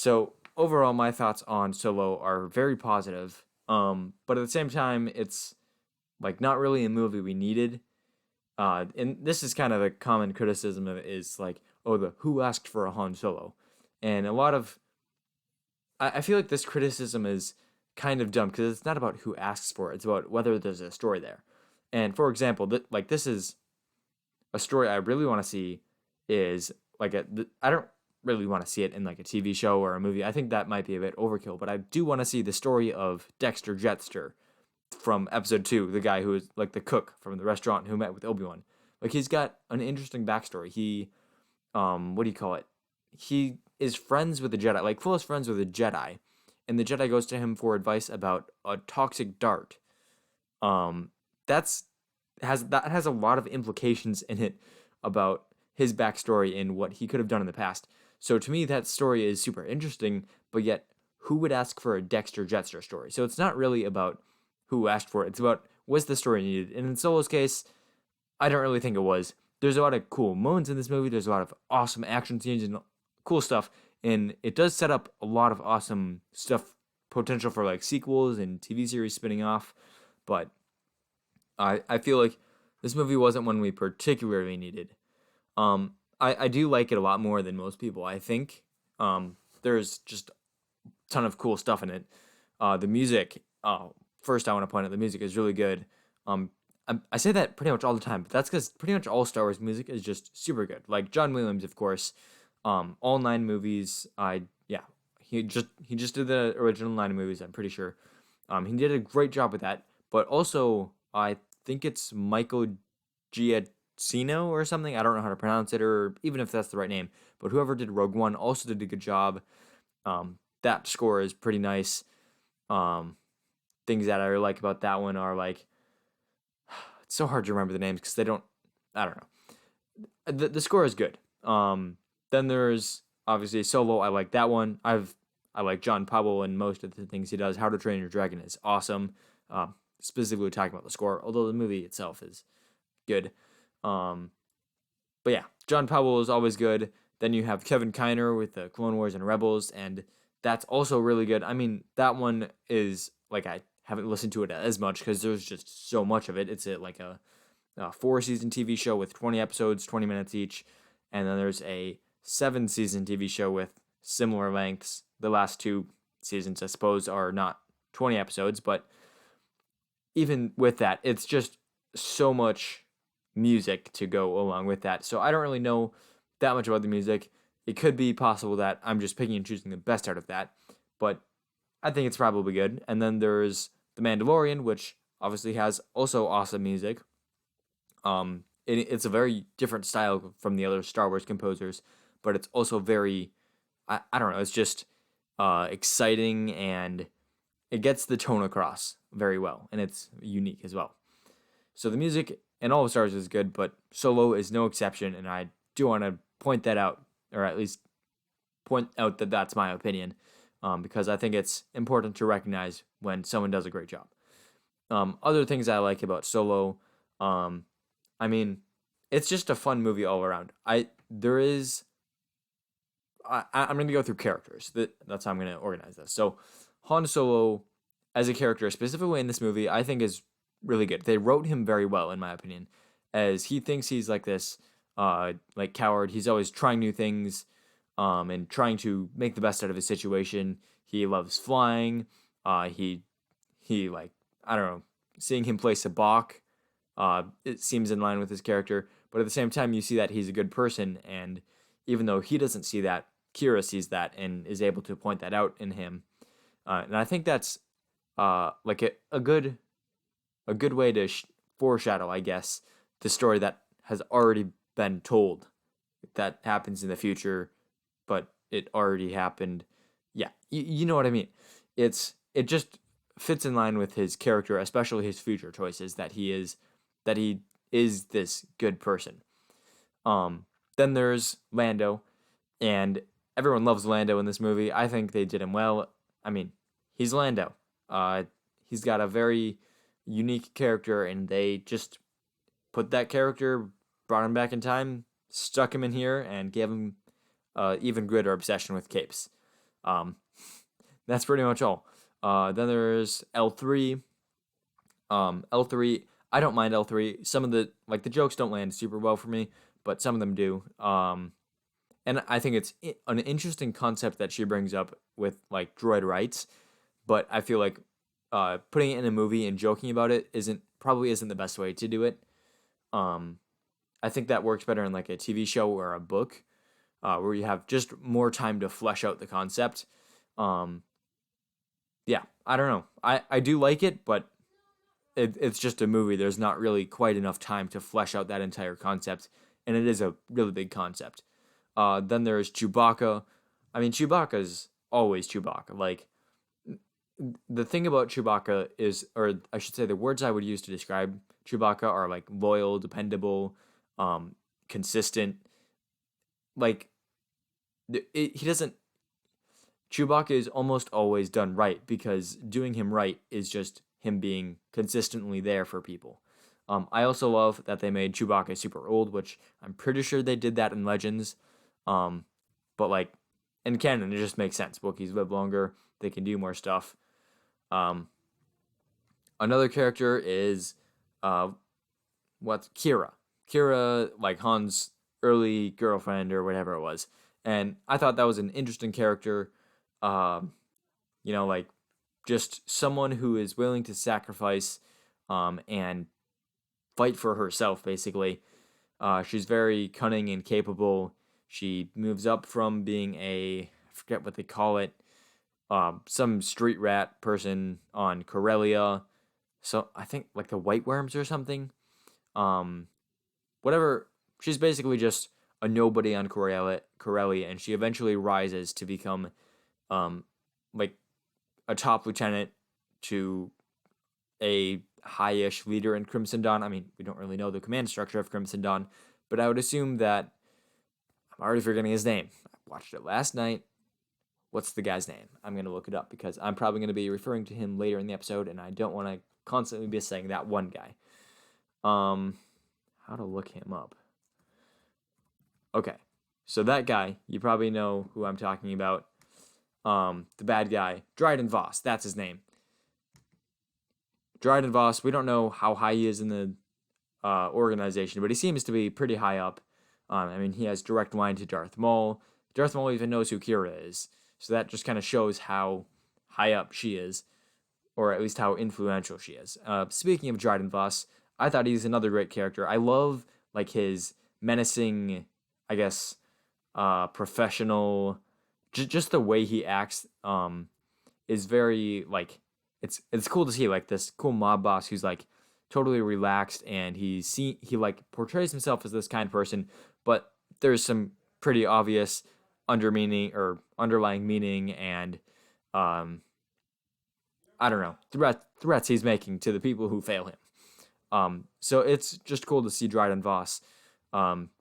So overall, my thoughts on Solo are very positive. But at the same time, it's like not really a movie we needed. And this is kind of a common criticism of it is like, oh, the who asked for a Han Solo, and a lot of I feel like this criticism is kind of dumb because it's not about who asks for it; it's about whether there's a story there. And for example, like this is a story I really want to see is like I don't really want to see it in like a TV show or a movie. I think that might be a bit overkill, but I do want to see the story of Dexter Jetster from episode 2, the guy who is like the cook from the restaurant who met with Obi-Wan. Like he's got an interesting backstory. He what do you call it? He is friends with the Jedi, like close friends with a Jedi, and the Jedi goes to him for advice about a toxic dart. Um that's that has a lot of implications in it about his backstory and what he could have done in the past. So to me, that story is super interesting, but yet who would ask for a Dexter Jetster story? So it's not really about who asked for it. It's about was the story needed. And in Solo's case, I don't really think it was. There's a lot of cool moments in this movie. There's a lot of awesome action scenes and cool stuff, and it does set up a lot of awesome stuff, potential for like sequels and TV series spinning off. But I feel like this movie wasn't one we particularly needed. I do like it a lot more than most people. I think there's just a ton of cool stuff in it. The music, first I want to point out the music is really good. I say that pretty much all the time, but that's because pretty much all Star Wars music is just super good. Like John Williams, of course, all 9 movies. Yeah, he just did the original 9 movies. I'm pretty sure. He did a great job with that. But also, I think it's Michael Giacchino or something. I don't know how to pronounce it, or even if that's the right name. But whoever did Rogue One also did a good job. That score is pretty nice. Um, Things that I really like about that one are like it's so hard to remember the names because they don't. I don't know. The score is good. Then there's obviously Solo. I like that one. I like John Powell and most of the things he does. How to Train Your Dragon is awesome. Specifically talking about the score, although the movie itself is good. Um, but yeah, John Powell is always good. Then you have Kevin Kiner with the Clone Wars and Rebels, and that's also really good. I mean, that one is like I haven't listened to it as much because there's just so much of it. It's like a 4-season TV show with 20 episodes, 20 minutes each, and then there's a 7-season TV show with similar lengths. The last 2 seasons, I suppose, are not 20 episodes, but even with that, it's just so much music to go along with that. So I don't really know that much about the music. It could be possible that I'm just picking and choosing the best out of that, but I think it's probably good. And then there's The Mandalorian, which obviously has also awesome music. It's a very different style from the other Star Wars composers, but it's also very, I don't know, it's just exciting and it gets the tone across very well, and it's unique as well. So the music in all of Star Wars is good, but Solo is no exception, and I do want to point that out, or at least point out that that's my opinion, because I think it's important to recognize when someone does a great job. Other things I like about Solo, I mean, it's just a fun movie all around. There is I'm going to go through characters. That's how I'm going to organize this. So, Han Solo, as a character, specifically in this movie, I think is really good. They wrote him very well, in my opinion, as he thinks he's like this, like coward. He's always trying new things, and trying to make the best out of his situation. He loves flying. He like I don't know, seeing him play Sabak. It seems in line with his character, but at the same time, you see that he's a good person, and even though he doesn't see that, Qi'ra sees that and is able to point that out in him. And I think that's like a good way to foreshadow, I guess, the story that has already been told that happens in the future, but it already happened. Yeah, you know what I mean. It just fits in line with his character, especially his future choices that he is this good person. Then there's Lando, and everyone loves Lando in this movie. I think they did him well. I mean, he's Lando. He's got a very unique character, and they just put that character, brought him back in time, stuck him in here, and gave him even greater obsession with capes. Um, that's pretty much all. Then there's L3. L3, I don't mind L3. Some of the jokes don't land super well for me, but some of them do. And I think it's an interesting concept that she brings up with like droid rights, but I feel like putting it in a movie and joking about it probably isn't the best way to do it. Um, I think that works better in like a TV show or a book, where you have just more time to flesh out the concept. Um, yeah, I don't know. I do like it, but it's just a movie. There's not really quite enough time to flesh out that entire concept, and it is a really big concept. Then there's Chewbacca. I mean, Chewbacca's always Chewbacca. Like, the thing about Chewbacca is, or I should say, the words I would use to describe Chewbacca are like loyal, dependable, um, consistent. Like, he doesn't. Chewbacca is almost always done right because doing him right is just him being consistently there for people. I also love that they made Chewbacca super old, which I'm pretty sure they did that in Legends. Um, but like in canon, it just makes sense. Wookiees live longer; they can do more stuff. Um, Another character is uh, what's Qi'ra. Qi'ra, like Han's early girlfriend or whatever it was, and I thought that was an interesting character. Um, like just someone who is willing to sacrifice, and fight for herself, basically. She's very cunning and capable. She moves up from being I forget what they call it, some street rat person on Corellia. So I think like the White Worms or something. Um, Whatever. She's basically just a nobody on Corellia, and she eventually rises to become, um, like a top lieutenant to a high-ish leader in Crimson Dawn. I mean, we don't really know the command structure of Crimson Dawn, but I would assume that I'm already forgetting his name. I watched it last night. What's the guy's name? I'm going to look it up because I'm probably going to be referring to him later in the episode, and I don't want to constantly be saying that one guy. How to look him up. Okay. So that guy, you probably know who I'm talking about. The bad guy, Dryden Voss, that's his name. Dryden Voss, we don't know how high he is in the organization, but he seems to be pretty high up. I mean, he has direct line to Darth Maul. Darth Maul even knows who Qi'ra is, so that just kind of shows how high up she is, or at least how influential she is. Speaking of Dryden Voss, I thought he's another great character. I love like his menacing, I guess, professional, just the way he acts. Is very like it's cool to see like this cool mob boss who's like totally relaxed, and he like portrays himself as this kind of person, but there's some pretty obvious underlying meaning, and um I don't know, threats he's making to the people who fail him. So it's just cool to see Dryden Voss,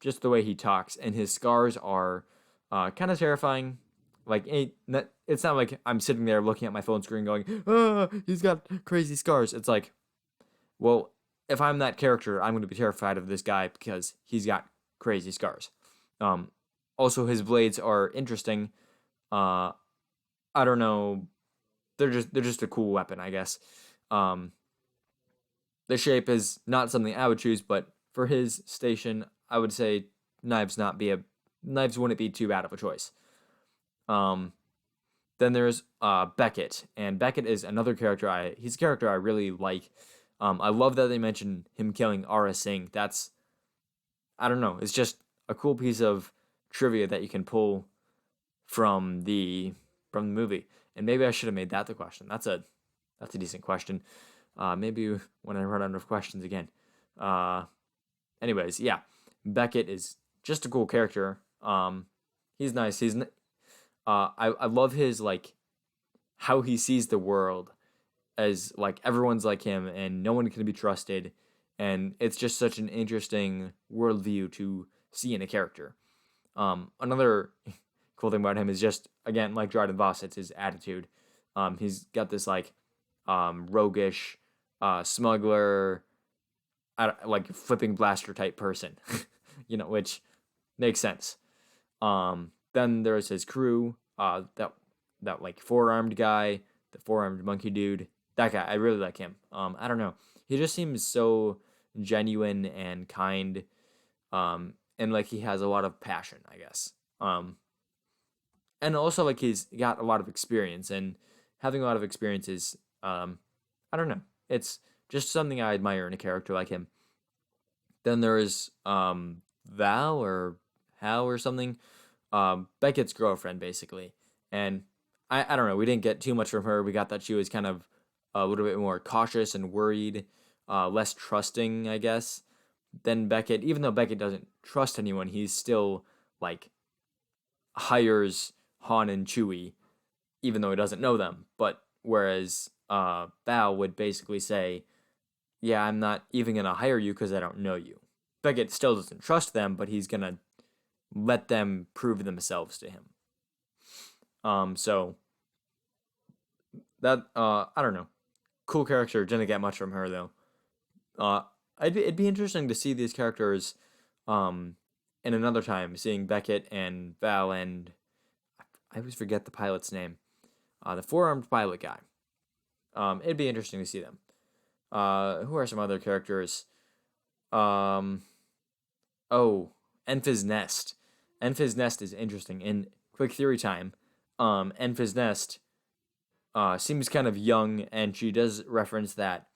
just the way he talks, and his scars are kind of terrifying. Like it's not like I'm sitting there looking at my phone screen going, "Ah, he's got crazy scars." It's like, well, if I'm that character, I'm going to be terrified of this guy because he's got crazy scars. Um, Also, his blades are interesting. Uh, I don't know. They're just a cool weapon, I guess. Um, the shape is not something I would choose, but for his station, I would say knives wouldn't be too bad of a choice. Um, then there's Beckett, and Beckett is another character. He's a character I really like. I love that they mentioned him killing Aura Singh. That's, I don't know. It's just a cool piece of trivia that you can pull from the movie. And maybe I should have made that the question. That's a decent question. Maybe when I run out of questions again. Uh, Anyways, yeah, Beckett is just a cool character. He's nice. I love his like how he sees the world, as like everyone's like him and no one can be trusted, and it's just such an interesting worldview to see in a character. Another cool thing about him is just again like Dryden Voss, it's his attitude. He's got this like roguish, smuggler, like flipping blaster type person, which makes sense. Then there's his crew. That that like four-armed guy, the four-armed monkey dude. That guy, I really like him. I don't know. He just seems so genuine and kind, and like he has a lot of passion, I guess. And also like he's got a lot of experience, and having a lot of experience is, I don't know. It's just something I admire in a character like him. Then there is Val or Hal or something, Beckett's girlfriend basically, and I don't know. We didn't get too much from her. We got that she was kind of a little bit more cautious and worried, less trusting, I guess, than Beckett. Even though Beckett doesn't trust anyone, he's still like hires Han and Chewie, even though he doesn't know them. But whereas Val would basically say, "Yeah, I'm not even gonna hire you because I don't know you." Beckett still doesn't trust them, but he's gonna let them prove themselves to him. So that I don't know, cool character. Didn't get much from her though. Uh, it'd be interesting to see these characters, um, in another time, seeing Beckett and Val and I always forget the pilot's name. The four-armed pilot guy. It'd be interesting to see them. Who are some other characters? Um, oh, Enfys Nest. Enfys Nest is interesting. In quick theory time, Enfys Nest seems kind of young, and she does reference that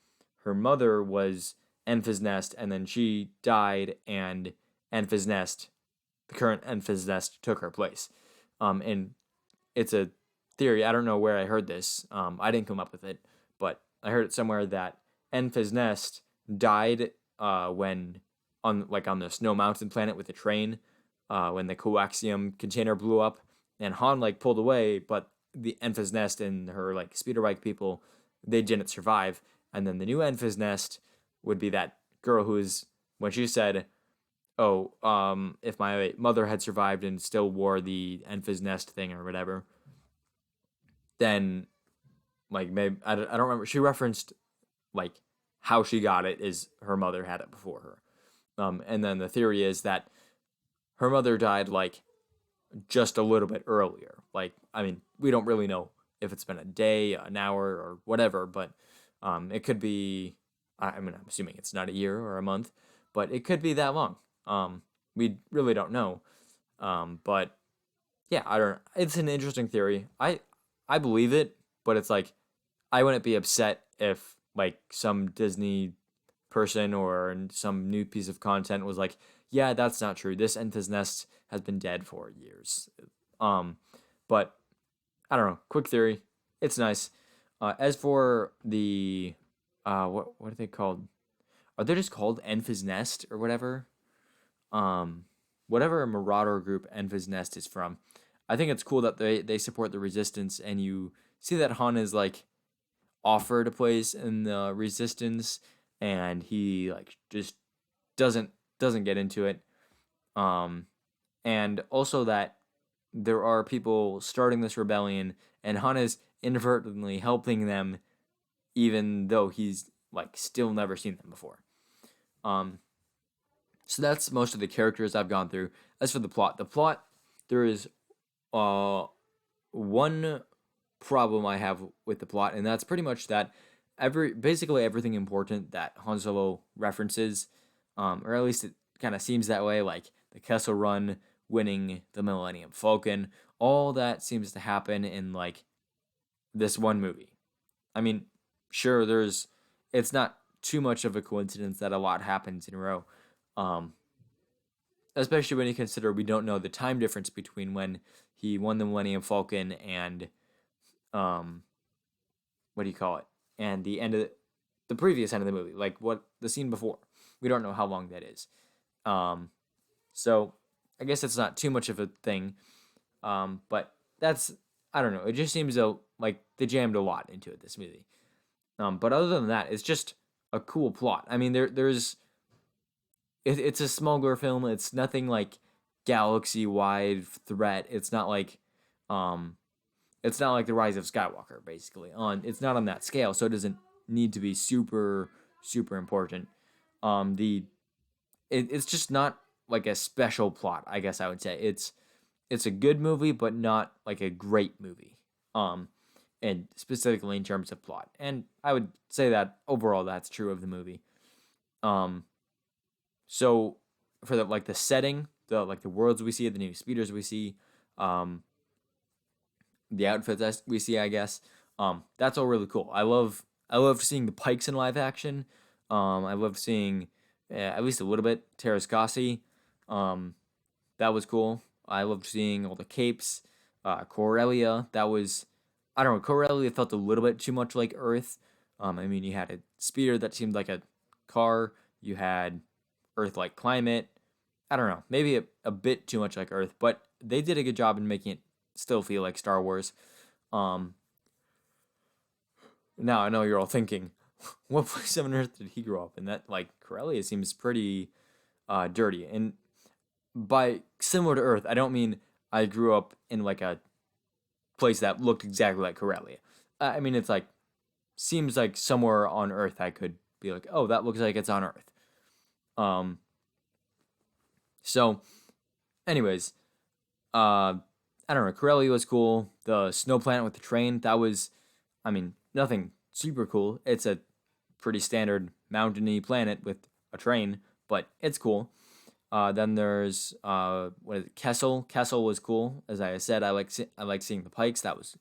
her mother was Enfys Nest, and then she died, and Enfys Nest, the current Enfys Nest, took her place. And it's a theory. I don't know where I heard this. I didn't come up with it, but I heard it somewhere that Enfys Nest died when on the Snow Mountain planet with the train, when the coaxium container blew up, and Han like pulled away, but the Enfys Nest and her like speeder bike people, they didn't survive. And then the new Enfys Nest would be that girl who's, when she said, "Oh, if my mother had survived and still wore the Enfys Nest thing or whatever," then like maybe I don't remember. She referenced like how she got it is her mother had it before her. And then the theory is that her mother died like just a little bit earlier. Like, I mean, we don't really know if it's been a day, an hour, or whatever, but it could be. I mean, I'm assuming it's not a year or a month, but it could be that long. We really don't know. But yeah, I don't. It's an interesting theory. I believe it, but it's like I wouldn't be upset if like some Disney person or some new piece of content was like, yeah, that's not true. This Enfys Nest has been dead for years. Um, but I don't know. Quick theory. It's nice. As for the what are they called? Are they just called Enfys Nest or whatever? Um, Whatever Marauder group Enfys Nest is from. I think it's cool that they support the resistance, and you see that Han is like offered a place in the resistance, and he like just doesn't get into it. Um, and also that there are people starting this rebellion, and Han is inadvertently helping them, even though he's like still never seen them before. Um, so that's most of the characters I've gone through. As for the plot, there is uh one problem I have with the plot, and that's pretty much that basically everything important that Han Solo references, or at least it kind of seems that way, like the Kessel Run, winning the Millennium Falcon, all that seems to happen in like this one movie. I mean, sure, it's not too much of a coincidence that a lot happens in a row, um, especially when you consider we don't know the time difference between when he won the Millennium Falcon and um, what do you call it? And the end of the previous end of the movie, like what the scene before. We don't know how long that is. Um, so I guess it's not too much of a thing. But that's, I don't know. It just seems like they jammed a lot into it, this movie. But other than that, it's just a cool plot. I mean, it's a smuggler film. It's nothing like galaxy wide threat. Um, it's not like the Rise of Skywalker, basically. It's not on that scale, so it doesn't need to be super super important. It's just not like a special plot. I guess I would say it's a good movie, but not like a great movie. um, and specifically in terms of plot. And I would say that overall that's true of the movie. Um, so for the like the setting, the like the worlds we see, the new speeders we see, um, the outfits we see, I guess, that's all really cool. I love seeing the Pikes in live action. I love seeing at least a little bit Terrascasi. Um, that was cool. I loved seeing all the capes. Corellia, that was, I don't know, Corellia felt a little bit too much like Earth. I mean, you had a speeder that seemed like a car. You had Earth-like climate. I don't know, maybe a bit too much like Earth, but they did a good job in making it still feel like Star Wars. Um, Now I know you're all thinking, what place on Earth did he grow up in? That like Corellia seems pretty dirty, and by similar to Earth, I don't mean I grew up in like a place that looked exactly like Corellia. I mean it's like seems like somewhere on Earth I could be like, oh, that looks like it's on Earth. Um. So, anyways, I don't know. Corellia was cool. The snow planet with the train, that was, I mean, nothing super cool. It's a pretty standard mountainy planet with a train, but it's cool. Then there's what is it? Kessel. Kessel was cool. As I said, I like seeing the pikes. That was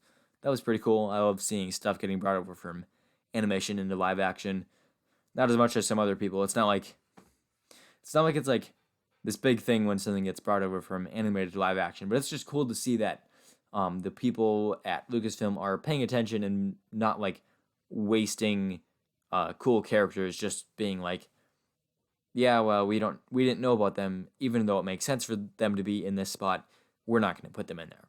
pretty cool. I love seeing stuff getting brought over from animation into live action. Not as much as some other people. It's not like it's like this big thing when something gets brought over from animated to live action, but it's just cool to see that the people at Lucasfilm are paying attention and not like wasting cool characters just being like, yeah, well, we didn't know about them, even though it makes sense for them to be in this spot. We're not going to put them in there.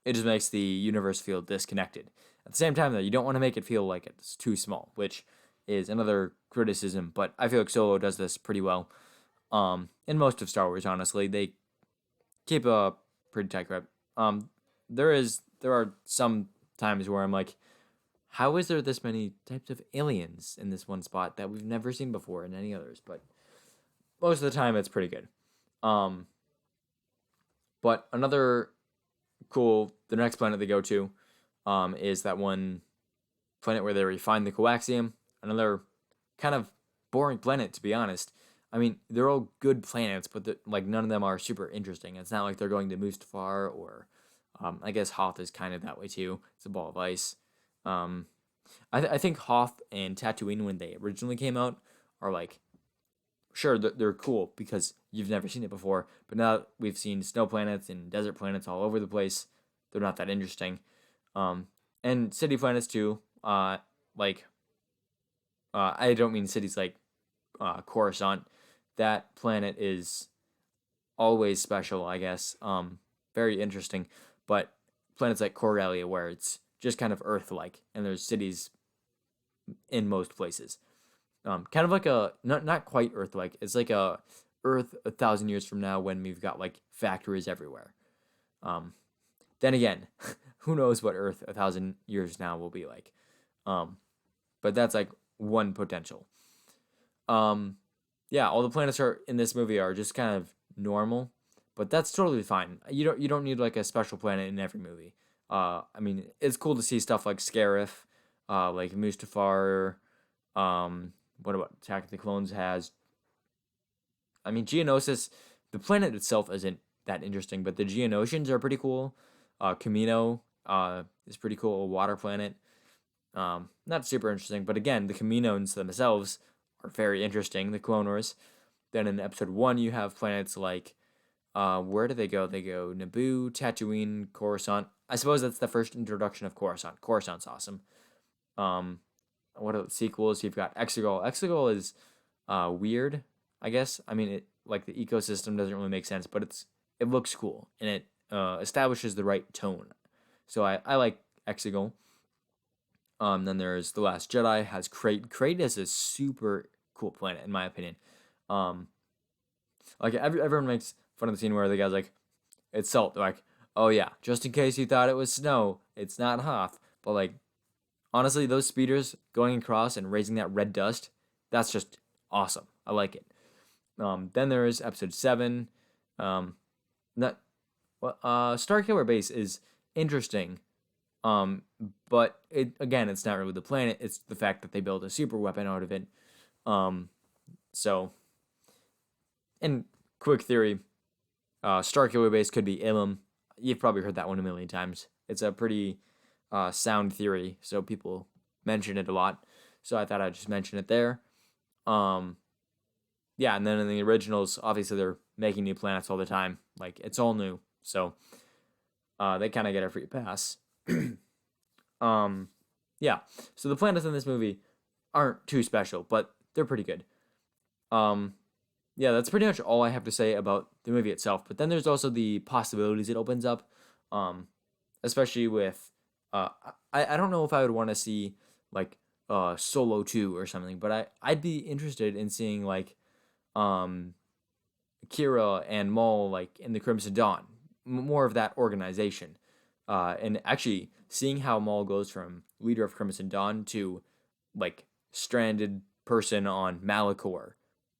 It just makes the universe feel disconnected. At the same time, though, you don't want to make it feel like it's too small, which is another criticism. But I feel like Solo does this pretty well. In most of Star Wars, honestly, they keep a pretty tight grip. There are some times where I'm like, how is there this many types of aliens in this one spot that we've never seen before in any others? But most of the time, it's pretty good. Um, but another the next planet they go to, is that one planet where they refine the coaxium. Another kind of boring planet, to be honest. I mean, they're all good planets, but like none of them are super interesting. It's not like they're going to Mustafar or, I guess Hoth is kind of that way too. It's a ball of ice. Um, I think Hoth and Tatooine when they originally came out are like, sure, they're cool because you've never seen it before, but now we've seen snow planets and desert planets all over the place. They're not that interesting. Um, and city planets too. Like I don't mean cities like Coruscant. That planet is always special, I guess. Very interesting. But planets like Corellia, where it's just kind of Earth-like, and there's cities in most places. Kind of like a not quite Earth-like. It's like a Earth 1,000 years from now when we've got like factories everywhere. Um, then again, who knows what Earth 1,000 years now will be like? Um, but that's like one potential. Um, yeah, all the planets are in this movie are just kind of normal, but that's totally fine. You don't need like a special planet in every movie. I mean, it's cool to see stuff like Scarif, like Mustafar. What about Attack of the Clones has? I mean, Geonosis. The planet itself isn't that interesting, but the Geonosians are pretty cool. Camino is pretty cool, a water planet. Not super interesting, but again, the Caminos themselves are very interesting. The Clone Wars. Then in episode 1, you have planets like, where do they go? They go Naboo, Tatooine, Coruscant. I suppose that's the first introduction of Coruscant. Coruscant's awesome. Um, what are the sequels? You've got Exegol. Exegol is weird, I guess. I mean, it like the ecosystem doesn't really make sense, but it looks cool and it establishes the right tone. So I like Exegol. Then there's The Last Jedi has Crate. Crate is a super cool planet in my opinion. Um, like everyone makes fun of the scene where the guy's like, "It's salt." They're like, "Oh yeah, just in case you thought it was snow, it's not Hoth." But like honestly, those speeders going across and raising that red dust, that's just awesome. I like it. Then there is episode 7. Not well, Starkiller Base is interesting. Um, but it's not really the planet. It's the fact that they build a super weapon out of it. Um, so, in quick theory, Starkiller Base could be Ilum. You've probably heard that one a million times. It's a pretty sound theory, so people mention it a lot. So I thought I'd just mention it there. Um, yeah, and then in the originals, obviously they're making new planets all the time. Like it's all new, so they kind of get a free pass. um, yeah. So the planets in this movie aren't too special, but they're pretty good. Um, yeah, that's pretty much all I have to say about the movie itself. But then there's also the possibilities it opens up, um, especially with I don't know if I would want to see like Solo 2 or something, but I'd be interested in seeing like um Qi'ra and Maul like in the Crimson Dawn, more of that organization, and actually seeing how Maul goes from leader of Crimson Dawn to like stranded person on Malachor.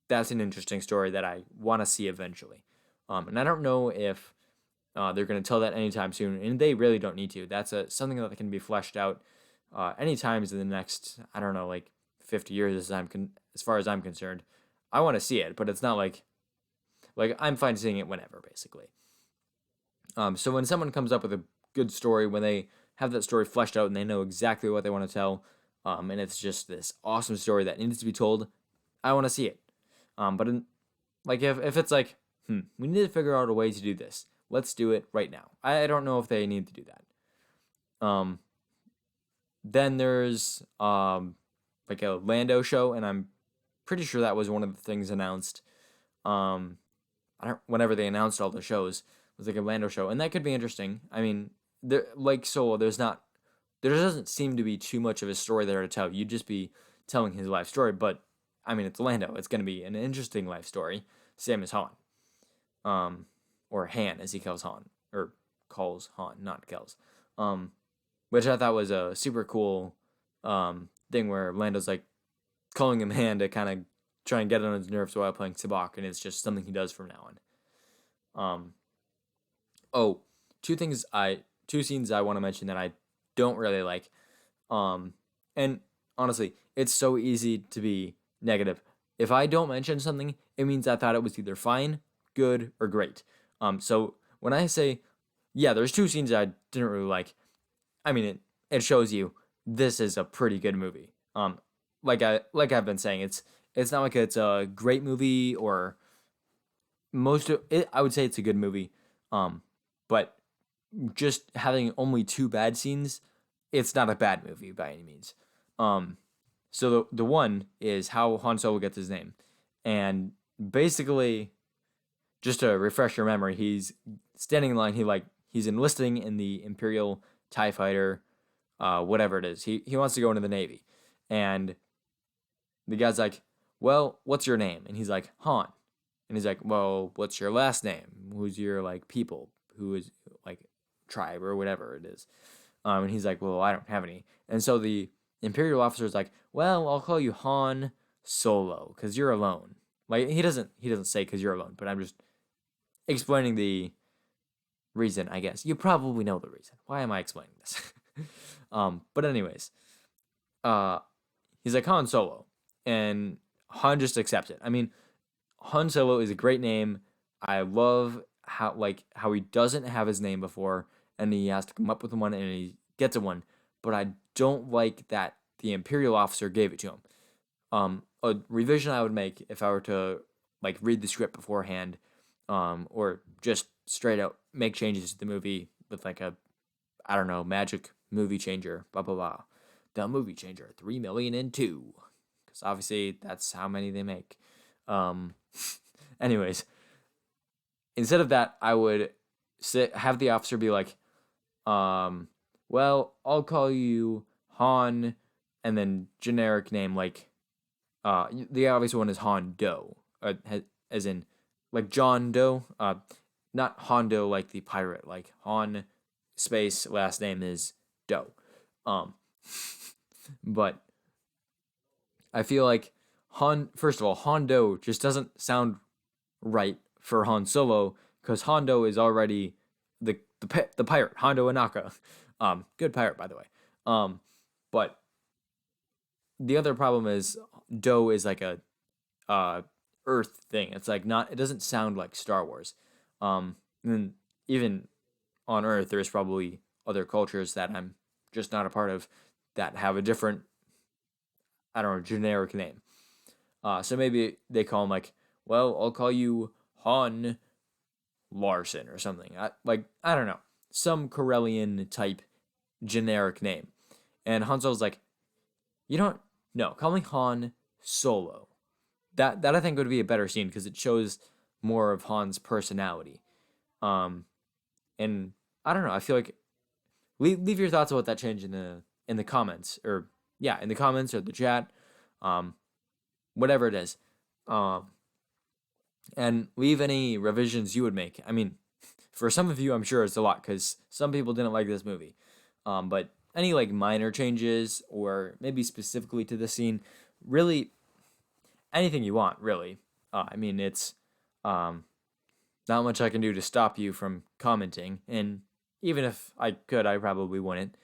That's an interesting story that I want to see eventually, and I don't know if they're going to tell that anytime soon, and they really don't need to. That's something that can be fleshed out any times in the next, I don't know, like 50 years as far as I'm concerned. I want to see it, but it's not like I'm fine seeing it whenever, basically. So when someone comes up with a good story, when they have that story fleshed out and they know exactly what they want to tell, and it's just this awesome story that needs to be told, I want to see it. But like if it's like, we need to figure out a way to do this. Let's do it right now. I don't know if they need to do that. Then there's like a Lando show, and I'm pretty sure that was one of the things announced. I don't whenever they announced all the shows, it was like a Lando show, and that could be interesting. I mean, there like Solo, there doesn't seem to be too much of a story there to tell. You'd just be telling his life story, but I mean, it's Lando. It's going to be an interesting life story, same as Han, or Han as he calls Han, or calls Han, not Kells, which I thought was a super cool thing where Lando's like calling him Han to kind of try and get on his nerves while playing Sabak, and it's just something he does from now on. Oh, two scenes I want to mention that I don't really like. And honestly, it's so easy to be negative. If I don't mention something, it means I thought it was either fine, good, or great. So when I say, yeah, there's two scenes I didn't really like, I mean it shows you this is a pretty good movie. Like I've been saying, it's not like it's a great movie or most of it. I would say it's a good movie. But just having only two bad scenes, it's not a bad movie by any means. So the one is how Han Solo gets his name, and basically, just to refresh your memory, he's standing in line. He's enlisting in the Imperial TIE Fighter, whatever it is. He wants to go into the Navy, and the guy's like, "Well, what's your name?" And he's like, "Han." And he's like, "Well, what's your last name? Who's your like people? Who is like tribe or whatever it is?" And he's like, "Well, I don't have any." And so the Imperial officer is like, "Well, I'll call you Han Solo because you're alone." Like he doesn't say because you're alone, but I'm just explaining the reason. I guess you probably know the reason. Why am I explaining this? But anyways, uh, he's like Han Solo, and Han just accepts it. I mean, Han Solo is a great name. I love how he doesn't have his name before, and he has to come up with one, and he gets a one. But I don't like that the Imperial officer gave it to him. A revision I would make if I were to like read the script beforehand, or just straight out make changes to the movie with like a, I don't know, magic movie changer, blah blah blah, the movie changer 3,000,002, because obviously that's how many they make. Anyways, instead of that, I would have the officer be like, well, I'll call you Han, and then generic name like, the obvious one is Han Doe, as in like John Doe, not Hondo like the pirate, like Han space last name is Doe. But I feel like first of all, Hondo just doesn't sound right for Han Solo because Hondo is already the pirate, Hondo Anaka. Good pirate, by the way. But the other problem is Doe is like a uh Earth thing. It's like not. It doesn't sound like Star Wars. And even on Earth, there's probably other cultures that I'm just not a part of that have a different, I don't know, generic name. So maybe they call him like, well, I'll call you Han Larson or something. I don't know, some Corellian type generic name. And Han Solo's like, you don't, no, call me Han Solo. That I think would be a better scene because it shows more of Han's personality. Um, and I don't know. I feel like leave your thoughts about that change in the comments, or yeah, in the comments or the chat, um, whatever it is. Um, and leave any revisions you would make. I mean, for some of you, I'm sure it's a lot because some people didn't like this movie. But any like minor changes or maybe specifically to the scene, really anything you want, really. I mean, it's um, not much I can do to stop you from commenting, and even if I could, I probably wouldn't.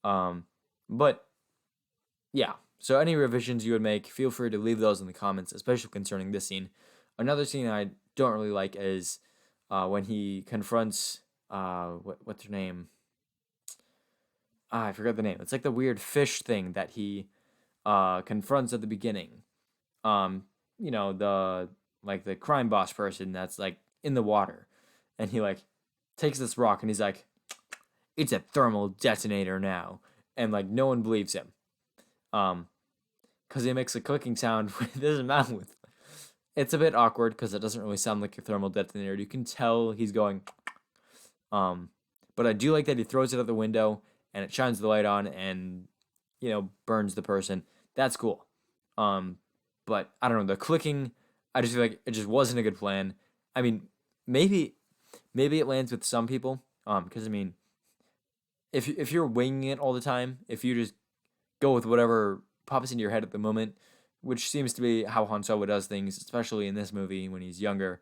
Um, but yeah, so any revisions you would make, feel free to leave those in the comments, especially concerning this scene. Another scene I don't really like is when he confronts what's her name? I forgot the name. It's like the weird fish thing that he confronts at the beginning. Um, the like the crime boss person that's like in the water, and he like takes this rock and he's like, "It's a thermal detonator now," and like no one believes him. Um, because he makes a clicking sound with his mouth. It's a bit awkward because it doesn't really sound like a thermal detonator. You can tell he's going, um, but I do like that he throws it out the window and it shines the light on and burns the person. That's cool. Um, but I don't know, the clicking. I just feel like it just wasn't a good plan. I mean, maybe it lands with some people. Because I mean, if you're winging it all the time, if you just go with whatever pops into your head at the moment, which seems to be how Han Solo does things, especially in this movie when he's younger.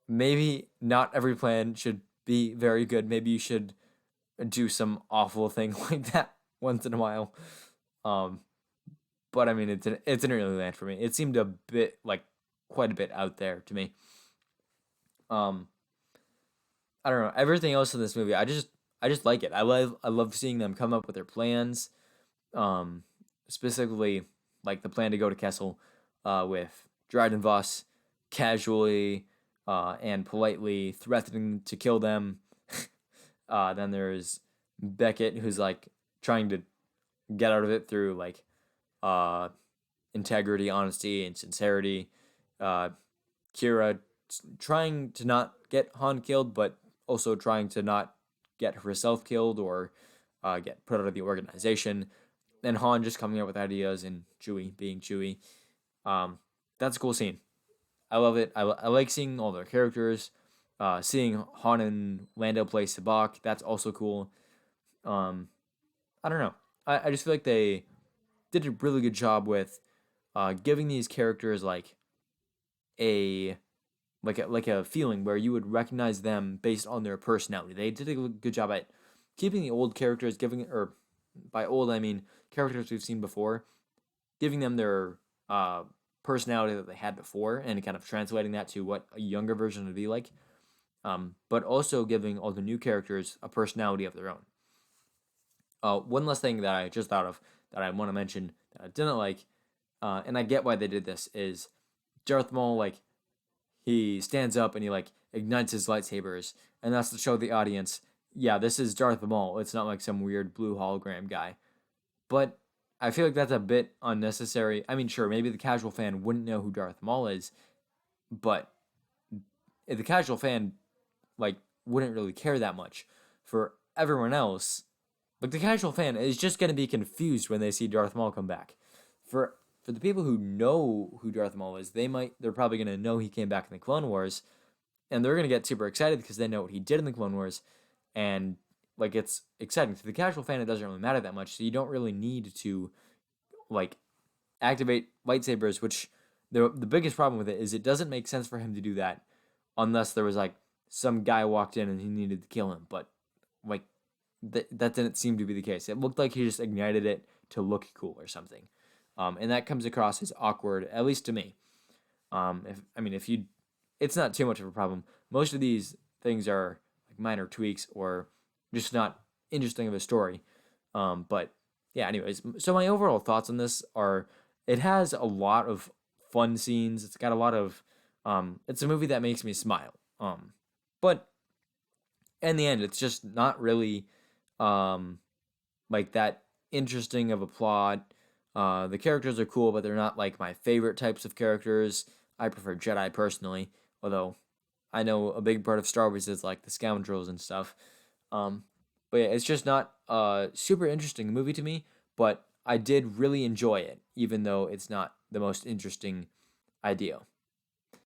Maybe not every plan should be very good. Maybe you should do some awful thing like that once in a while. Um, but I mean, it didn't really land for me. It seemed a bit like quite a bit out there to me. Um, I don't know. Everything else in this movie, I just like it. I love seeing them come up with their plans. Specifically like the plan to go to Kessel, with Dryden Voss casually and politely threatening to kill them. Then there's Beckett, who's like trying to get out of it through like uh, integrity, honesty, and sincerity. Uh, Qi'ra trying to not get Han killed, but also trying to not get herself killed or get put out of the organization. And Han just coming up with ideas and Chewie being Chewie. Um, that's a cool scene. I love it. I like seeing all their characters. Seeing Han and Lando play Sabak, that's also cool. Um, I don't know. I just feel like they did a really good job with giving these characters a like a feeling where you would recognize them based on their personality. They did a good job at keeping the old characters, giving, or by old I mean characters we've seen before, giving them their personality that they had before, and kind of translating that to what a younger version would be like. But also giving all the new characters a personality of their own. One last thing that I just thought of that I want to mention that I didn't like, and I get why they did this, is Darth Maul, like, he stands up and he, like, ignites his lightsabers, and that's to show the audience, yeah, this is Darth Maul. It's not like some weird blue hologram guy. But I feel like that's a bit unnecessary. I mean, sure, maybe the casual fan wouldn't know who Darth Maul is, but if the casual fan, like, wouldn't really care that much. For everyone else, like, the casual fan is just gonna be confused when they see Darth Maul come back. For the people who know who Darth Maul is, they're probably gonna know he came back in the Clone Wars, and they're gonna get super excited because they know what he did in the Clone Wars, and like it's exciting. To the casual fan, it doesn't really matter that much, so you don't really need to like activate lightsabers. Which the biggest problem with it is it doesn't make sense for him to do that unless there was like some guy walked in and he needed to kill him. But like that didn't seem to be the case. It looked like he just ignited it to look cool or something, and that comes across as awkward, at least to me. If I mean, if you, it's not too much of a problem. Most of these things are like minor tweaks or just not interesting of a story. But yeah, anyways, so my overall thoughts on this are, it has a lot of fun scenes. It's got a lot of, it's a movie that makes me smile. But in the end, it's just not really, um, like that interesting of a plot. The characters are cool, but they're not like my favorite types of characters. I prefer Jedi personally, although I know a big part of Star Wars is like the scoundrels and stuff. Um, but yeah, it's just not a super interesting movie to me, but I did really enjoy it, even though it's not the most interesting idea.